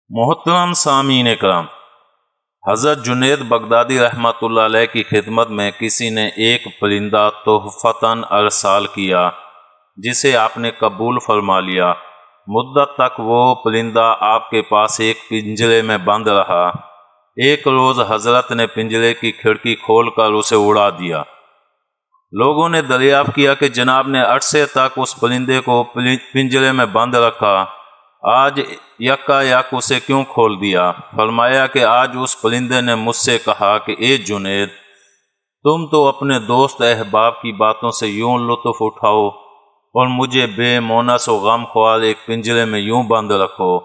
محترم سامعین کرام، حضرت جنید بغدادی رحمۃ اللہ علیہ کی خدمت میں کسی نے ایک پرندہ تحفتاً ارسال کیا جسے آپ نے قبول فرما لیا۔ مدت تک وہ پرندہ آپ کے پاس ایک پنجرے میں بند رہا۔ ایک روز حضرت نے پنجرے کی کھڑکی کھول کر اسے اڑا دیا۔ لوگوں نے دریافت کیا کہ جناب نے عرصے تک اس پرندے کو پنجرے میں بند رکھا، آج یکا یک اسے کیوں کھول دیا؟ فرمایا کہ آج اس پرندے نے مجھ سے کہا کہ اے جنید، تم تو اپنے دوست احباب کی باتوں سے یوں لطف اٹھاؤ اور مجھے بے مونس و غم خوار ایک پنجرے میں یوں بند رکھو۔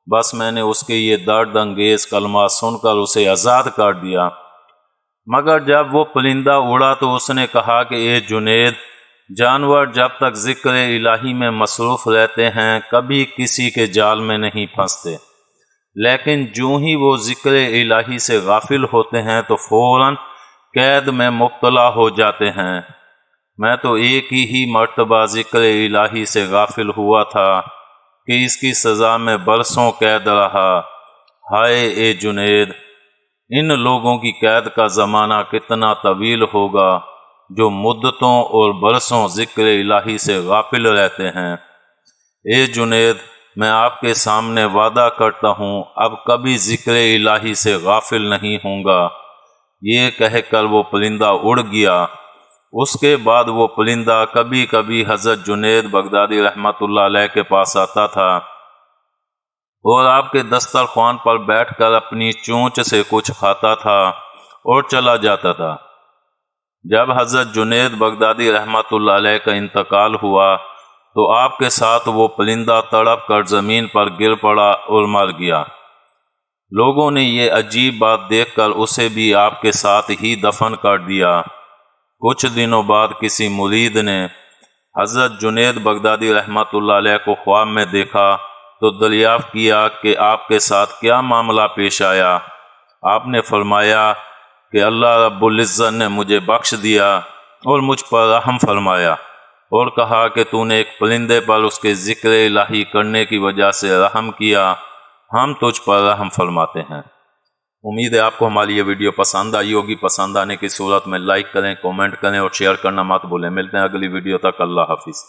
بس میں نے اس کے یہ درد انگیز کلمات سن کر اسے آزاد کر دیا۔ مگر جب وہ پرندہ اڑا تو اس نے کہا کہ اے جنید، جانور جب تک ذکر الہی میں مصروف رہتے ہیں کبھی کسی کے جال میں نہیں پھنستے، لیکن جو ہی وہ ذکر الہی سے غافل ہوتے ہیں تو فوراً قید میں مبتلا ہو جاتے ہیں۔ میں تو ایک ہی مرتبہ ذکر الہی سے غافل ہوا تھا کہ اس کی سزا میں برسوں قید رہا۔ ہائے اے جنید، ان لوگوں کی قید کا زمانہ کتنا طویل ہوگا جو مدتوں اور برسوں ذکر الہی سے غافل رہتے ہیں۔ اے جنید، میں آپ کے سامنے وعدہ کرتا ہوں اب کبھی ذکر الہی سے غافل نہیں ہوں گا۔ یہ کہہ کر وہ پرندہ اڑ گیا۔ اس کے بعد وہ پرندہ کبھی کبھی حضرت جنید بغدادی رحمۃ اللہ علیہ کے پاس آتا تھا اور آپ کے دسترخوان پر بیٹھ کر اپنی چونچ سے کچھ کھاتا تھا اور چلا جاتا تھا۔ جب حضرت جنید بغدادی رحمۃ اللہ علیہ کا انتقال ہوا تو آپ کے ساتھ وہ پرندہ تڑپ کر زمین پر گر پڑا اور مر گیا۔ لوگوں نے یہ عجیب بات دیکھ کر اسے بھی آپ کے ساتھ ہی دفن کر دیا۔ کچھ دنوں بعد کسی مرید نے حضرت جنید بغدادی رحمۃ اللہ علیہ کو خواب میں دیکھا تو دریافت کیا کہ آپ کے ساتھ کیا معاملہ پیش آیا۔ آپ نے فرمایا کہ اللہ رب العزت نے مجھے بخش دیا اور مجھ پر رحم فرمایا اور کہا کہ تو نے ایک پرندے پر اس کے ذکر الہی کرنے کی وجہ سے رحم کیا، ہم تجھ پر رحم فرماتے ہیں۔ امید ہے آپ کو ہماری یہ ویڈیو پسند آئی ہوگی۔ پسند آنے کی صورت میں لائک کریں، کومنٹ کریں اور شیئر کرنا مت بھولیں۔ ملتے ہیں اگلی ویڈیو تک، اللہ حافظ۔